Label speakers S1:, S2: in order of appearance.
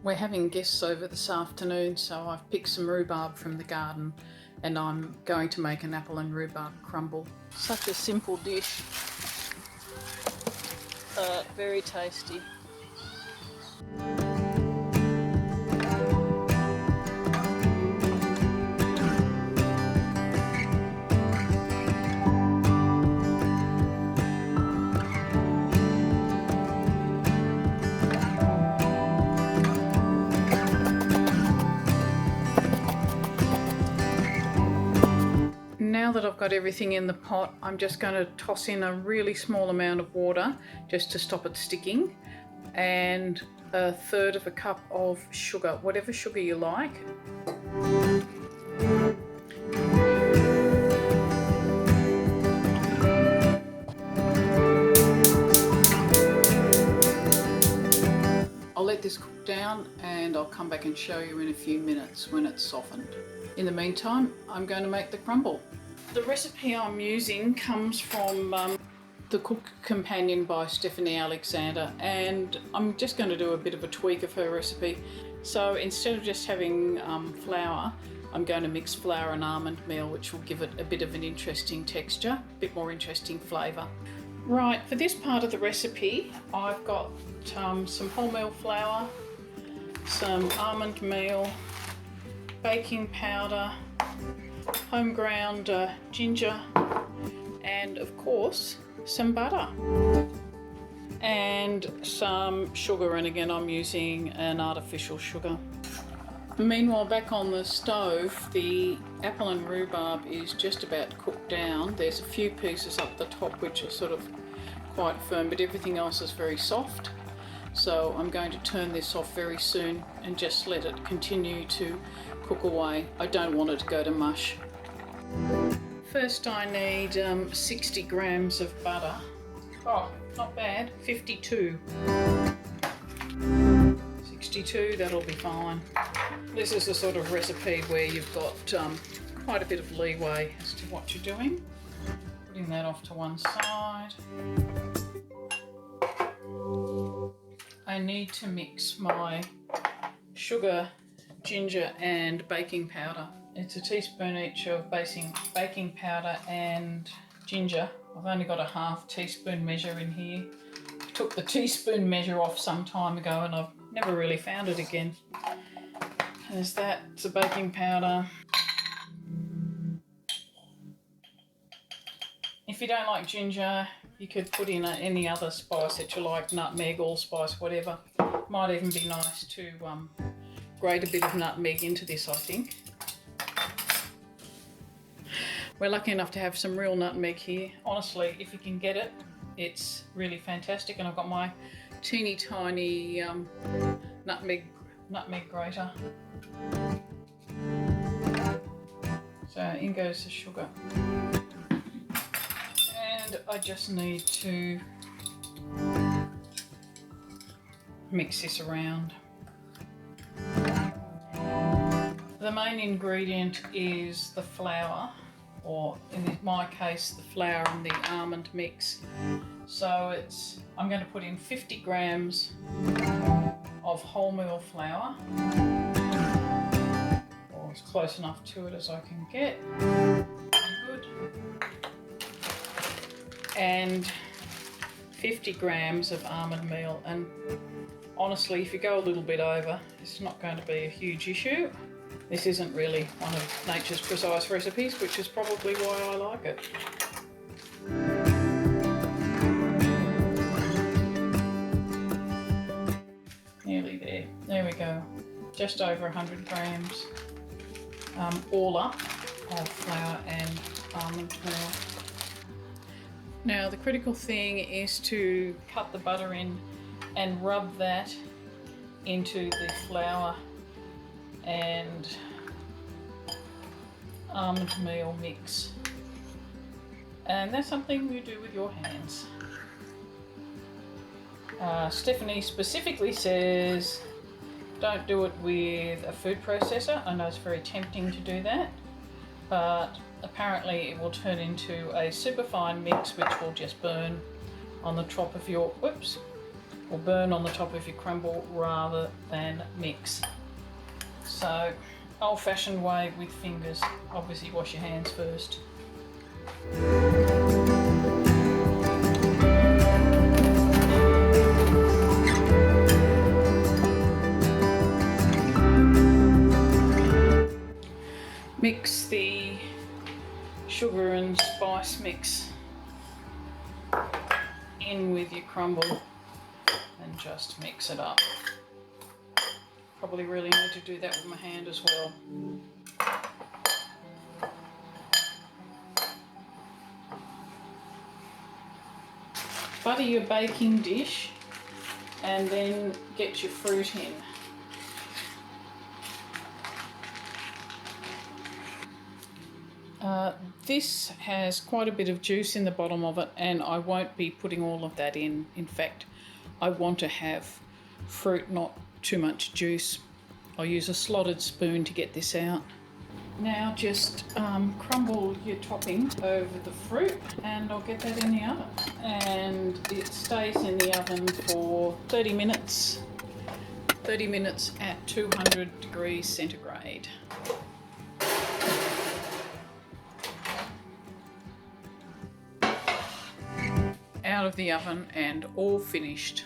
S1: We're having guests over this afternoon, so I've picked some rhubarb from the garden and I'm going to make an apple and rhubarb crumble. Such a simple dish, but very tasty. Now that I've got everything in the pot, I'm just going to toss in a really small amount of water just to stop it sticking, and 1/3 cup of sugar, whatever sugar you like. I'll let this cook down and I'll come back and show you in a few minutes when it's softened. In the meantime, I'm going to make the crumble. The recipe I'm using comes from The Cook Companion by Stephanie Alexander, and I'm just going to do a bit of a tweak of her recipe. So instead of just having flour, I'm going to mix flour and almond meal, which will give it a bit of an interesting texture, a bit more interesting flavour. Right, for this part of the recipe, I've got some wholemeal flour, some almond meal, baking powder, home ground ginger, and of course some butter and some sugar, and again I'm using an artificial sugar. Meanwhile, back on the stove, the apple and rhubarb is just about cooked down. There's a few pieces up the top which are sort of quite firm, but everything else is very soft. So I'm going to turn this off very soon and just let it continue to cook away. I don't want it to go to mush. First I need 60 grams of butter. Oh, not bad, 52. 62, that'll be fine. This is the sort of recipe where you've got quite a bit of leeway as to what you're doing. Putting that off to one side. I need to mix my sugar, ginger and baking powder. It's a teaspoon each of baking powder and ginger. I've only got a ½ teaspoon measure in here. I took the teaspoon measure off some time ago and I've never really found it again. There's that, it's a baking powder. If you don't like ginger, you could put in any other spice that you like, nutmeg, allspice, whatever. Might even be nice to grate a bit of nutmeg into this, I think. We're lucky enough to have some real nutmeg here. Honestly, if you can get it, it's really fantastic. And I've got my teeny tiny nutmeg grater. So in goes the sugar. And I just need to mix this around. The main ingredient is the flour, or in my case the flour and the almond mix. So I'm going to put in 50 grams of wholemeal flour, or as close enough to it as I can get. Good. And 50 grams of almond meal, and honestly if you go a little bit over, it's not going to be a huge issue. This isn't really one of nature's precise recipes, which is probably why I like it. Nearly there. There we go. Just over 100 grams all up of flour and almond meal. Now the critical thing is to cut the butter in and rub that into the flour and almond meal mix, and that's something you do with your hands. Stephanie specifically says don't do it with a food processor. I know it's very tempting to do that, but apparently it will turn into a super fine mix which will just burn on the top of your, or burn on the top of your crumble rather than mix. So old-fashioned way with fingers, obviously wash your hands first. Mix the sugar and spice mix in with your crumble and just mix it up. Probably really need to do that with my hand as well. Butter your baking dish and then get your fruit in. This has quite a bit of juice in the bottom of it, and I won't be putting all of that in. In fact, I want to have fruit, not too much juice. I'll use a slotted spoon to get this out. Now just crumble your topping over the fruit, and I'll get that in the oven. And it stays in the oven for 30 minutes. 30 minutes at 200 degrees centigrade. Out of the oven and all finished.